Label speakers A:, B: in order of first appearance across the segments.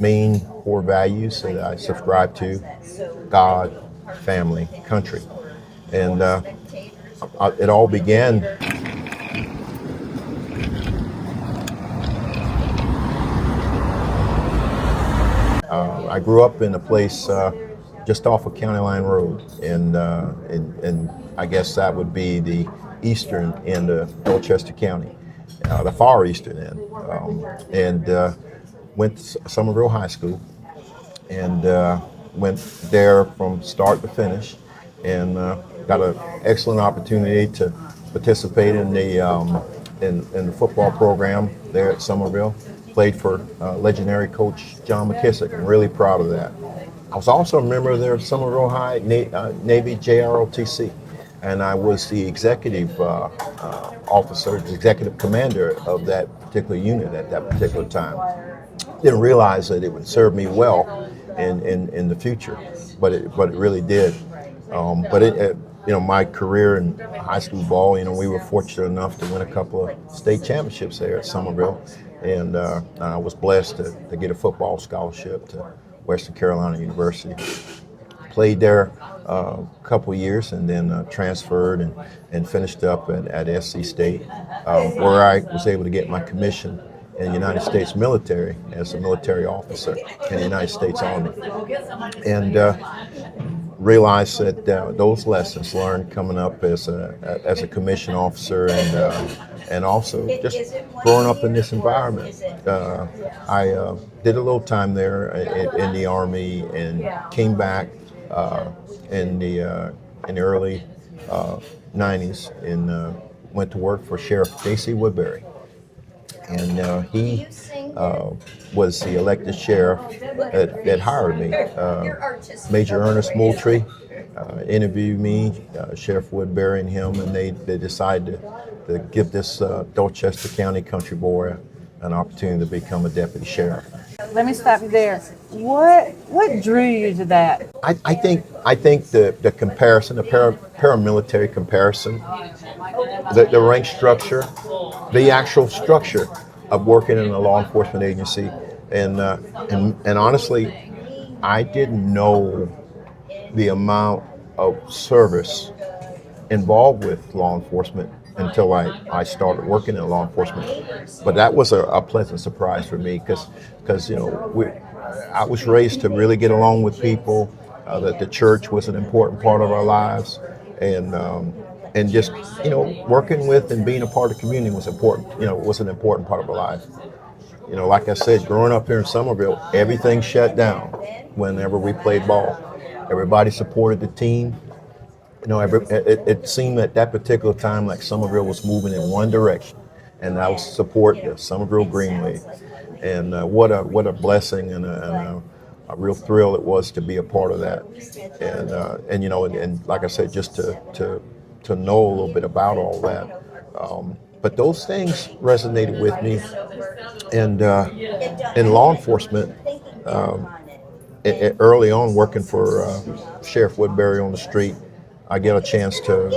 A: main core values that I subscribe to: God, family, country. And it all began. I grew up in a place just off of County Line Road, and I guess that would be the eastern end of Dorchester County, the far eastern end, and went to Summerville High School, and went there from start to finish, and got an excellent opportunity to participate in the football program there at Summerville. Played for legendary coach John McKissick. I'm really proud of that. I was also a member of their Summerville High Navy JROTC, and I was the executive officer, the executive commander of that particular unit at that particular time. Didn't realize that it would serve me well in the future, but it really did. My career in high school ball, we were fortunate enough to win a couple of state championships there at Summerville. And I was blessed to get a football scholarship to Western Carolina University. Played there a couple of years and then transferred and finished up at SC State, where I was able to get my commission in the United States military as a military officer in the United States Army. And realized that those lessons learned coming up as a commissioned officer and also just growing up in this environment. I did a little time there in the Army and came back in the early 90s and went to work for Sheriff J.C. Woodbury. And he was the elected sheriff that hired me. Major Ernest Moultrie interviewed me, Sheriff Woodbury and him, and they decided to give this Dorchester County country boy an opportunity to become a deputy sheriff.
B: Let me stop you there. What drew you to that?
A: I think the comparison, the paramilitary comparison, the rank structure, the actual structure of working in a law enforcement agency, and honestly, I didn't know the amount of service involved with law enforcement until I started working in law enforcement. But that was a pleasant surprise for me because I was raised to really get along with people, that the church was an important part of our lives, and just working with and being a part of the community was important. Was an important part of our life. Like I said, growing up here in Summerville, everything shut down whenever we played ball. Everybody supported the team. It seemed at that particular time like Summerville was moving in one direction, and that was support the Summerville Green League. And what a blessing and a real thrill it was to be a part of that. And like I said, just to know a little bit about all that. But those things resonated with me. And in law enforcement, early on working for Sheriff Woodbury on the street, I get a chance to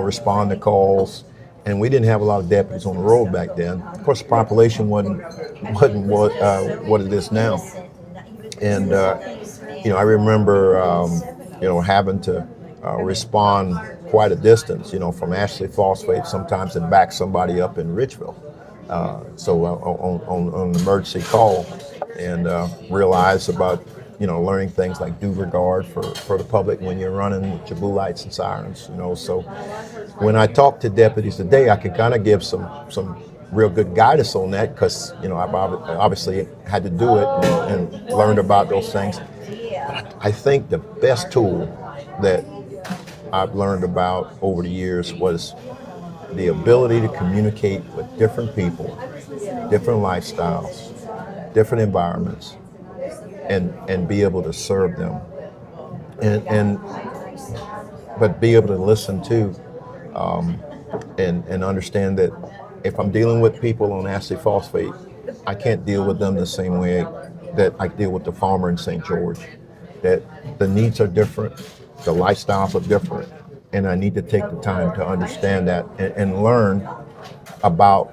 A: respond to calls, and we didn't have a lot of deputies on the road back then. Of course, the population wasn't what it is now, and I remember having to respond quite a distance, from Ashley Phosphate sometimes and back somebody up in Ridgeville, so on an emergency call, and realize about learning things like due regard for the public when you're running with your blue lights and sirens, So when I talk to deputies today, I can kind of give some real good guidance on that because, I've obviously had to do it and learned about those things. But I think the best tool that I've learned about over the years was the ability to communicate with different people, different lifestyles, different environments, and be able to serve them, but be able to listen to, and understand that if I'm dealing with people on Ashley Phosphate, I can't deal with them the same way that I deal with the farmer in St. George. That the needs are different, the lifestyles are different, and I need to take the time to understand that and learn about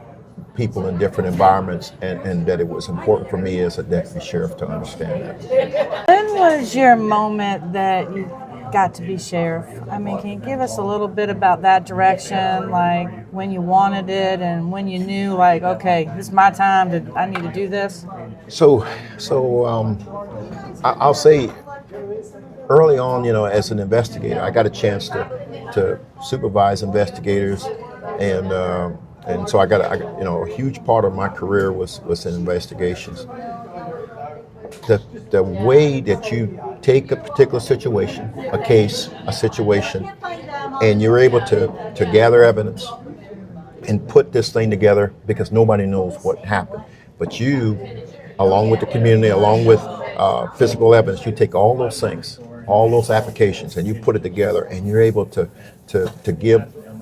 A: people in different environments, and that it was important for me as a deputy sheriff to understand that.
B: When was your moment that you got to be sheriff? I mean, can you give us a little bit about that direction, like when you wanted it and when you knew, like, okay, this is my time, I need to do this?
A: I'll say early on, as an investigator, I got a chance to supervise investigators, and so I got a huge part of my career was in investigations. The way that you take a particular situation, a case, a situation, and you're able to gather evidence and put this thing together, because nobody knows what happened. But you, along with the community, along with physical evidence, you take all those things, all those applications, and you put it together, and you're able to give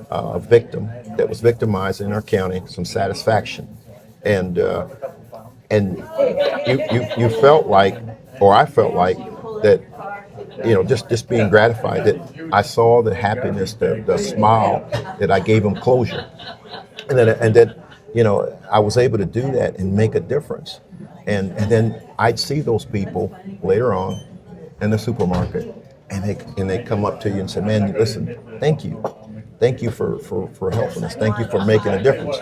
A: a victim that was victimized in our county some satisfaction. And you felt like, or I felt like, that just being gratified that I saw the happiness, the smile, that I gave them closure, and then I was able to do that and make a difference, and then I'd see those people later on in the supermarket, and they come up to you and say, "Man, listen, thank you for helping us, thank you for making a difference."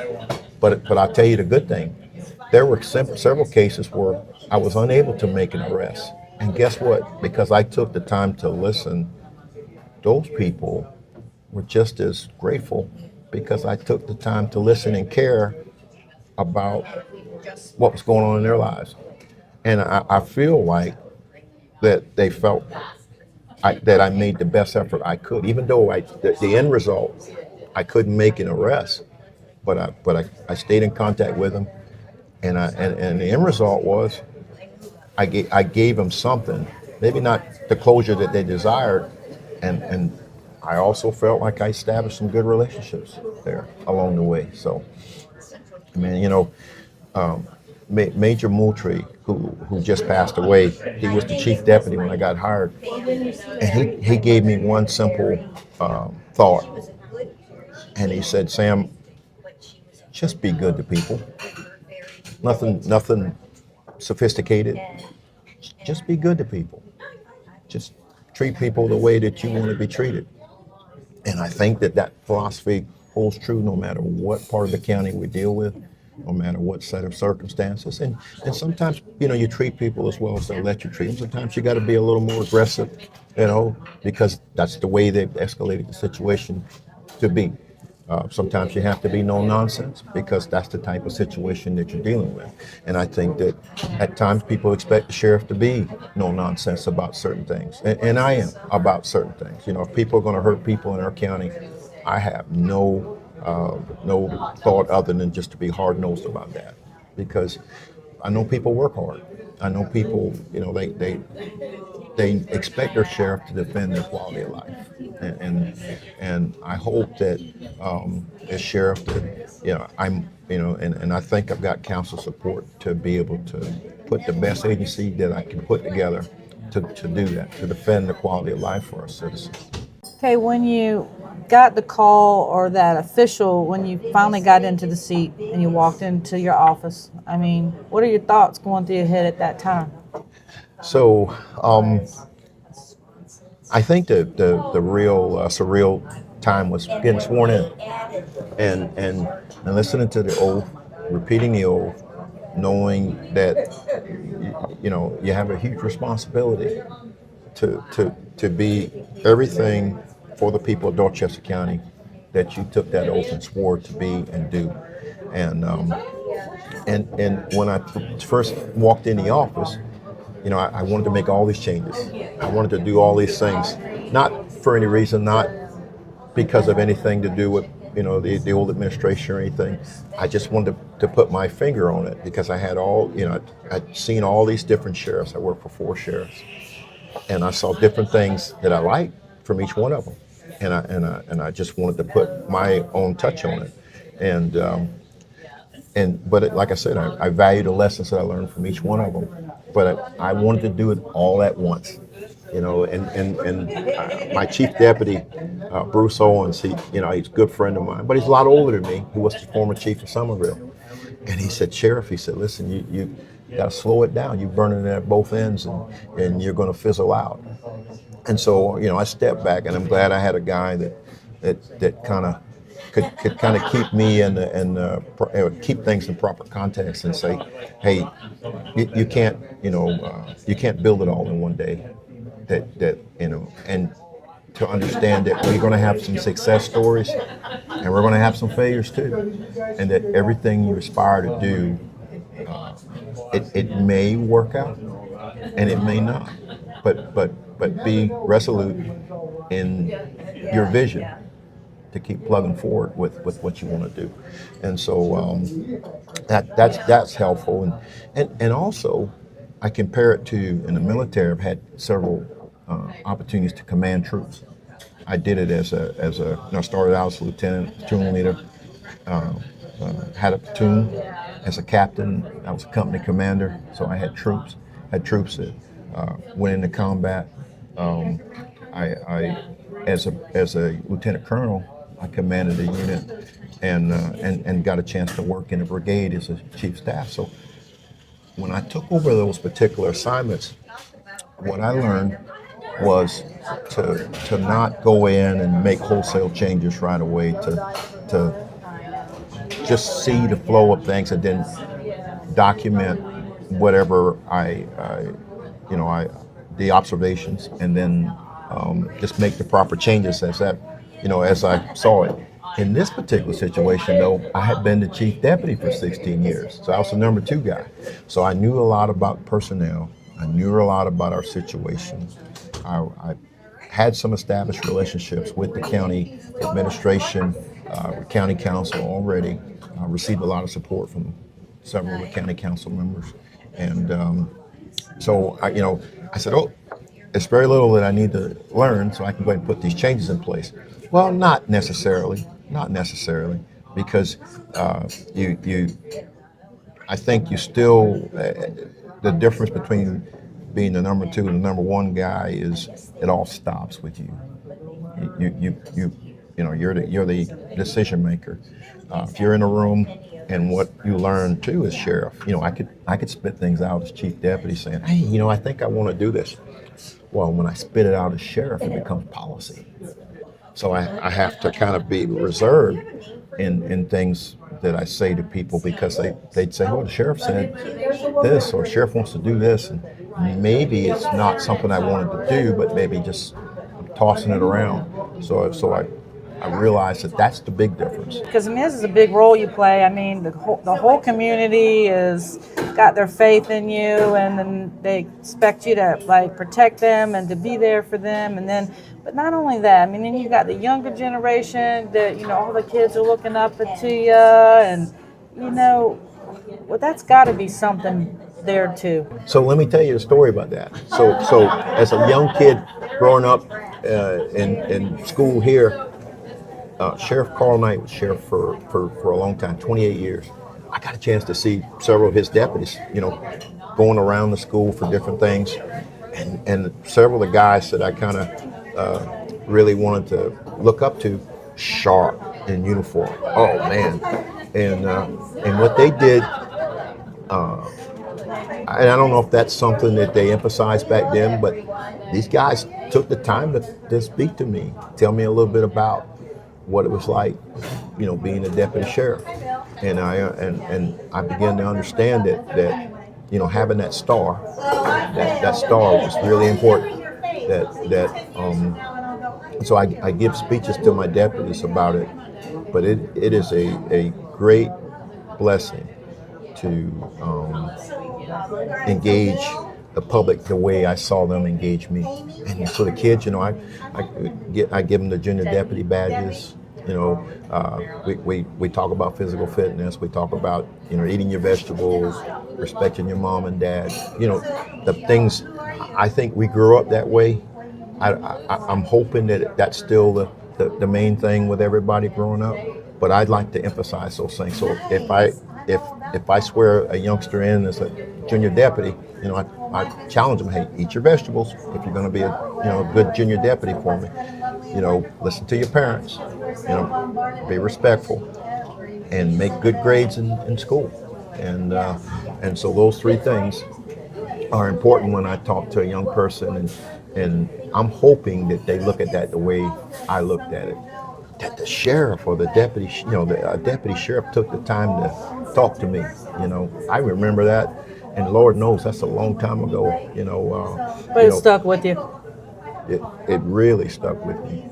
A: But I'll tell you the good thing. There were several cases where I was unable to make an arrest. And guess what? Because I took the time to listen, those people were just as grateful, because I took the time to listen and care about what was going on in their lives. And I feel like that they felt that I made the best effort I could, even though the end result, I couldn't make an arrest. But I stayed in contact with them. And the end result was I gave them something, maybe not the closure that they desired, and I also felt like I established some good relationships there along the way. So, I mean, Major Moultrie, who just passed away, he was the chief deputy when I got hired, and he gave me one simple thought, and he said, "Sam, just be good to people. Nothing sophisticated. Just be good to people. Just treat people the way that you want to be treated." And I think that philosophy holds true no matter what part of the county we deal with, no matter what set of circumstances. And sometimes, you treat people as well as they'll let you treat them. Sometimes you got to be a little more aggressive, because that's the way they've escalated the situation to be. Sometimes you have to be no nonsense, because that's the type of situation that you're dealing with. And I think that at times people expect the sheriff to be no nonsense about certain things. And I am about certain things. If people are going to hurt people in our county, I have no thought other than just to be hard-nosed about that, because I know people work hard. I know people, they expect their sheriff to defend their quality of life, and I hope that as sheriff that and I think I've got council support to be able to put the best agency that I can put together to do that, to defend the quality of life for our citizens.
B: Okay, when you got the call, or that official, when you finally got into the seat and you walked into your office, I mean, what are your thoughts going through your head at that time?
A: So I think the real surreal time was getting sworn in, and listening to the oath, repeating the oath, knowing that you have a huge responsibility to be everything for the people of Dorchester County that you took that oath and swore to be and do. And when I first walked in the office, I wanted to make all these changes. I wanted to do all these things, not for any reason, not because of anything to do with the old administration or anything. I just wanted to put my finger on it, because I had I'd seen all these different sheriffs. I worked for 4 sheriffs, and I saw different things that I liked from each one of them, and I just wanted to put my own touch on it, but like I said, I value the lessons that I learned from each one of them, but I wanted to do it all at once, my chief deputy, Bruce Owens, he's a good friend of mine, but he's a lot older than me. He was the former chief of Summerville. And he said, Sheriff, he said, listen, you got to slow it down. You're burning it at both ends, and you're going to fizzle out. And so, I stepped back, and I'm glad I had a guy that kind of could kind of keep me keep things in proper context and say, hey, you can't, you can't build it all in one day. And to understand that we're going to have some success stories, and we're going to have some failures too, and that everything you aspire to do, it may work out, and it may not, but be resolute in your vision to keep plugging forward with what you want to do. And so that's helpful. And also, I compare it to, in the military, I've had several opportunities to command troops. I did it I started out as a lieutenant, platoon leader, had a platoon as a captain. I was a company commander, so I had troops that went into combat. I as a lieutenant colonel, I commanded a unit and got a chance to work in a brigade as a chief staff. So when I took over those particular assignments, what I learned was to not go in and make wholesale changes right away, to just see the flow of things and then document whatever the observations, and then just make the proper changes as I saw it. In this particular situation, though, I had been the chief deputy for 16 years, so I was the number 2 guy. So I knew a lot about personnel. I knew a lot about our situation. I had some established relationships with the county administration, county council already. I received a lot of support from several of the county council members, and so I said, oh, it's very little that I need to learn, so I can go ahead and put these changes in place. Well, not necessarily, because I think you still, the difference between being the number 2 and the number 1 guy is it all stops with you. You're the decision maker. If you're in a room, and what you learn too as sheriff, I could spit things out as chief deputy saying, hey, I think I want to do this. Well, when I spit it out as sheriff, it becomes policy. So I have to kind of be reserved in things that I say to people, because they'd say, well, the sheriff said this, or sheriff wants to do this, and maybe it's not something I wanted to do, but maybe just tossing it around. So I realized that that's the big difference.
B: Because this is a big role you play. I mean, the whole community is got their faith in you, and then they expect you to protect them and to be there for them. And then, but not only that, I mean, then you got the younger generation that all the kids are looking up to you, and well, that's got to be something there too.
A: So let me tell you a story about that. So as a young kid growing up in school here. Sheriff Carl Knight was sheriff for a long time, 28 years. I got a chance to see several of his deputies, going around the school for different things, and several of the guys that I kind of really wanted to look up to, sharp in uniform. Oh man, and what they did, and I don't know if that's something that they emphasized back then, but these guys took the time to speak to me, tell me a little bit about what it was like, being a deputy sheriff, and I began to understand that having that star was really important. So I give speeches to my deputies about it, but it is a great blessing to engage the public the way I saw them engage me. And so the kids, I give them the junior deputy badges. We talk about physical fitness. We talk about eating your vegetables, respecting your mom and dad. The things. I think we grew up that way. I'm hoping that that's still the main thing with everybody growing up. But I'd like to emphasize those things. So if I swear a youngster in as a junior deputy, I challenge them, hey, eat your vegetables if you're going to be a good junior deputy for me. Listen to your parents, be respectful, and make good grades in school. And so those three things are important when I talk to a young person, and I'm hoping that they look at that the way I looked at it. That the sheriff or the deputy, the deputy sheriff took the time to talk to me. I remember that, and Lord knows that's a long time ago.
B: But it stuck with you.
A: It really stuck with me.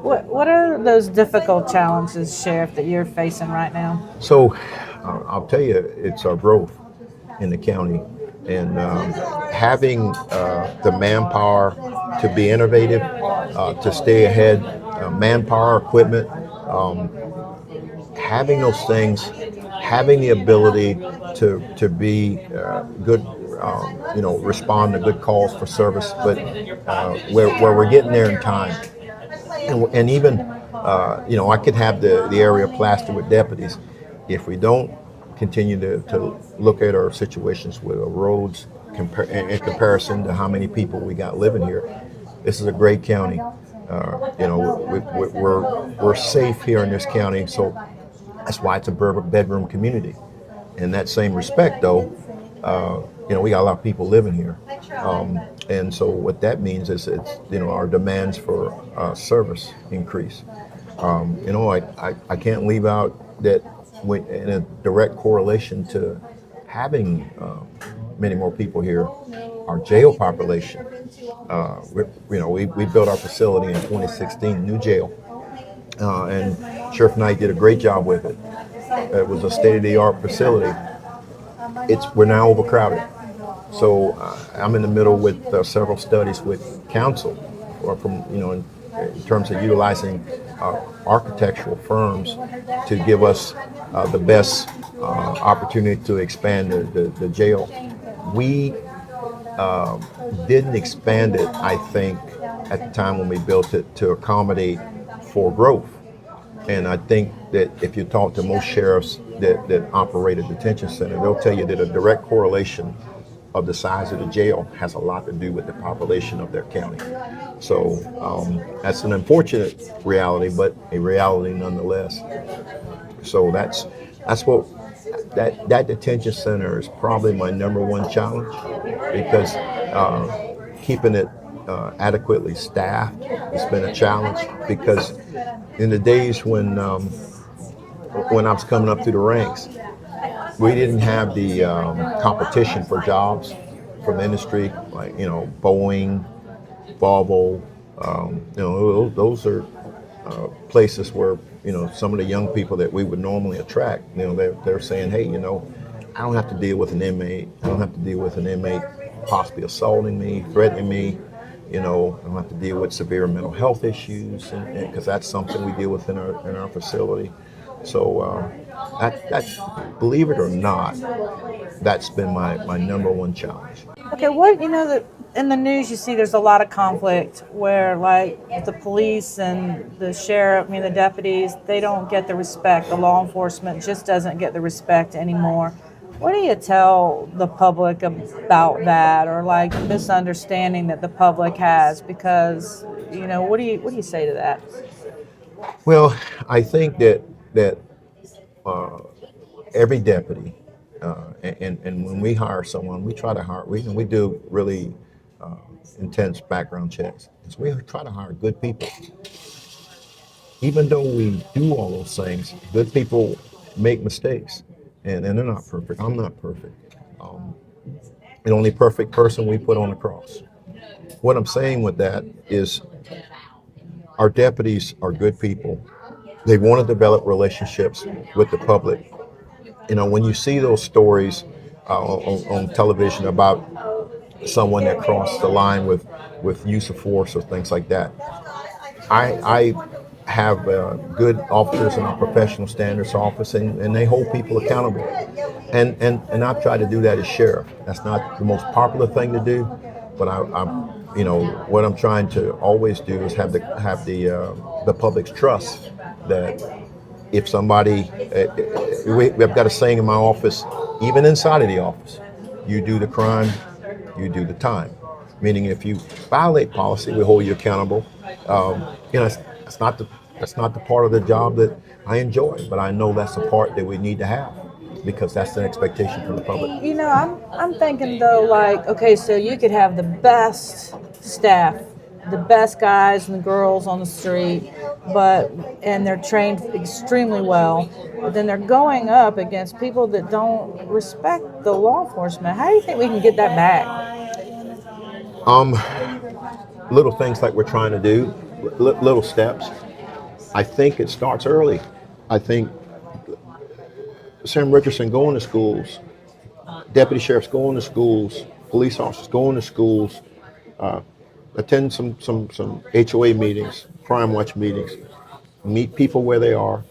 B: What are those difficult challenges, Sheriff, that you're facing right now?
A: So I'll tell you, it's our growth in the county, and having the manpower to be innovative, to stay ahead, manpower, equipment, having those things, having the ability to be good, respond to good calls for service, but where we're getting there in time. And even, I could have the area plastered with deputies. If we don't continue to look at our situations with our roads in comparison to how many people we got living here, this is a great county. We're safe here in this county, so that's why it's a bedroom community. In that same respect, though, we got a lot of people living here. And so what that means is our demands for service increase. I can't leave out that in a direct correlation to having many more people here, our jail population. We built our facility in 2016, new jail, and Sheriff Knight did a great job with it. It was a state-of-the-art facility. We're now overcrowded. So I'm in the middle with several studies with council, or in terms of utilizing architectural firms to give us the best opportunity to expand the jail. We didn't expand it, I think, at the time when we built it to accommodate for growth. And I think that if you talk to most sheriffs that operate a detention center, they'll tell you that a direct correlation of the size of the jail has a lot to do with the population of their county. So that's an unfortunate reality, but a reality nonetheless. So that's what that detention center is probably my number one challenge, because keeping it adequately staffed has been a challenge, because in the days when I was coming up through the ranks, we didn't have the competition for jobs from industry, like Boeing, Volvo. Those are places where some of the young people that we would normally attract. They're saying, hey, I don't have to deal with an inmate. I don't have to deal with an inmate possibly assaulting me, threatening me. I don't have to deal with severe mental health issues, because that's something we deal with in our facility. So that's, believe it or not, that's been my number one challenge.
B: Okay, that in the news you see there's a lot of conflict where, like, the police and the sheriff, the deputies, they don't get the respect. The law enforcement just doesn't get the respect anymore. What do you tell the public about that, or like the misunderstanding that the public has? Because, what do you say to that?
A: Well, I think that every deputy, and when we hire someone, we try to hire. We do really intense background checks. So we try to hire good people. Even though we do all those things, good people make mistakes, and they're not perfect. I'm not perfect. The only perfect person we put on the cross. What I'm saying with that is, our deputies are good people. They want to develop relationships with the public. When you see those stories on television about someone that crossed the line with use of force or things like that, I have good officers in our professional standards office, and they hold people accountable. And I've tried to do that as sheriff. That's not the most popular thing to do, but what I'm trying to always do is have the public's trust that if somebody, we've got a saying in my office, even inside of the office, you do the crime, you do the time. Meaning, if you violate policy, we hold you accountable. That's not the part of the job that I enjoy, but I know that's the part that we need to have. because that's the expectation from the public.
B: You know, I'm thinking though, like, okay, so you could have the best staff, the best guys and the girls on the street, and they're trained extremely well, but then they're going up against people that don't respect the law enforcement. How do you think we can get that back?
A: Little things like we're trying to do, little steps. I think it starts early. I think Sam Richardson going to schools, deputy sheriffs going to schools, police officers going to schools, attend some HOA meetings, crime watch meetings, meet people where they are,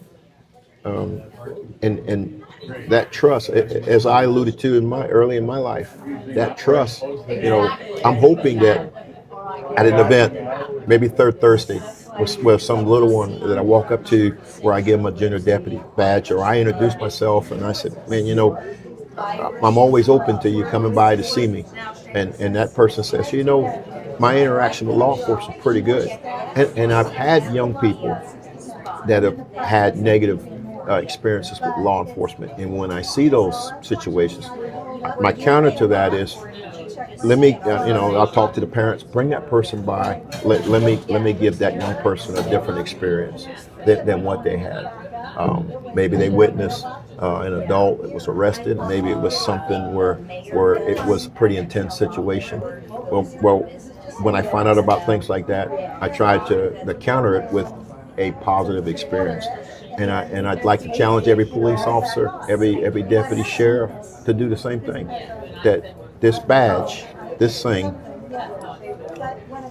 A: and that trust, as I alluded to early in my life, that trust. I'm hoping that at an event, maybe third Thursday, with some little one that I walk up to, where I give them a junior deputy badge, or I introduce myself and I said, man, I'm always open to you coming by to see me. And that person says, my interaction with law enforcement is pretty good. And I've had young people that have had negative experiences with law enforcement. And when I see those situations, my counter to that is, let me, I'll talk to the parents, bring that person by, let me give that young person a different experience than what they had. Maybe they witnessed an adult that was arrested. Maybe it was something where it was a pretty intense situation. Well, when I find out about things like that, I try to counter it with a positive experience. And I'd like to challenge every police officer, every deputy sheriff to do the same thing. That this badge, this thing,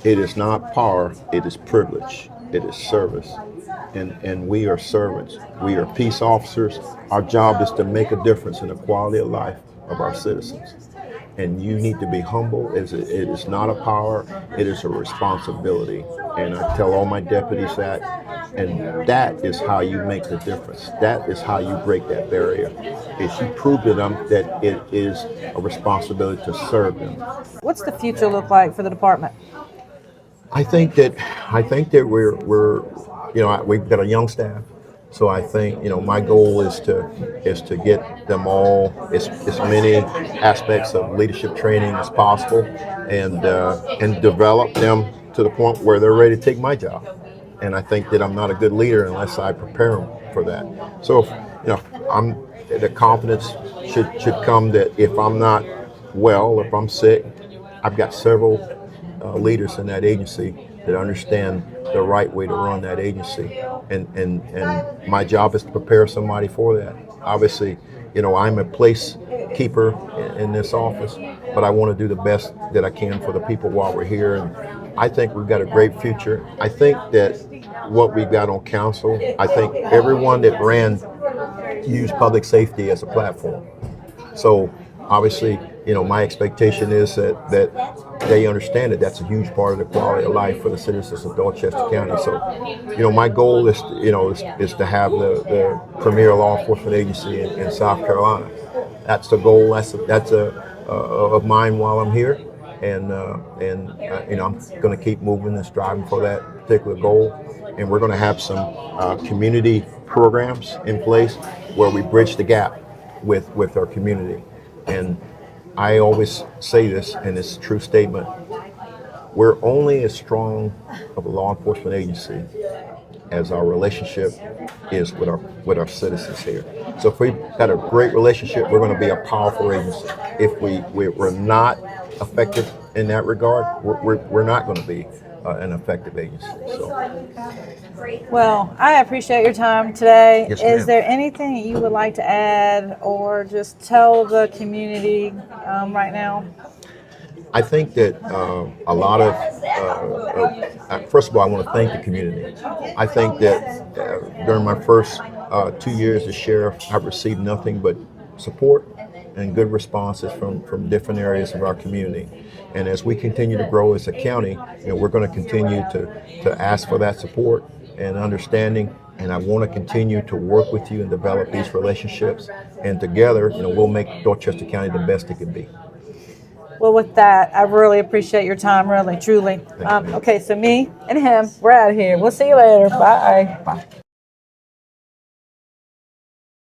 A: it is not power, it is privilege, it is service. And we are servants. We are peace officers. Our job is to make a difference in the quality of life of our citizens. And you need to be humble. It is not a power, it is a responsibility. And I tell all my deputies that. And that is how you make the difference. That is how you break that barrier. Is you prove to them that it is a responsibility to serve them.
B: What's the future look like for the department?
A: I think that we're we've got a young staff. So I think, my goal is to get them all as many aspects of leadership training as possible, and develop them to the point where they're ready to take my job. And I think that I'm not a good leader unless I prepare them for that. So, the confidence should come that if I'm not well, if I'm sick, I've got several leaders in that agency that understand the right way to run that agency, and my job is to prepare somebody for that. Obviously, I'm a place keeper in this office, but I want to do the best that I can for the people while we're here, and I think we've got a great future. I think that what we've got on council, I think everyone that ran used public safety as a platform. So obviously, my expectation is that they understand that that's a huge part of the quality of life for the citizens of Dorchester County. So, my goal is to have the premier law enforcement agency in South Carolina. That's the goal. That's of mine while I'm here, and I'm going to keep moving and striving for that particular goal. And we're going to have some community programs in place where we bridge the gap with our community. And I always say this, and it's a true statement: we're only as strong of a law enforcement agency as our relationship is with our citizens here. So if we've got a great relationship, we're going to be a powerful agency. If we're not effective in that regard, we're not going to be an effective agency. So.
B: Well, I appreciate your time today.
A: Yes,
B: Is
A: ma'am.
B: there anything that you would like to add or just tell the community right now?
A: I think that a lot of, first of all, I want to thank the community. I think that during my first 2 years as sheriff, I've received nothing but support and good responses from different areas of our community. And as we continue to grow as a county, we're going to continue to ask for that support and understanding. And I want to continue to work with you and develop these relationships. And together, we'll make Dorchester County the best it can be.
B: Well, with that, I really appreciate your time, really, truly. Okay, so me and him, we're out of here. We'll see you later. Bye.
A: Bye.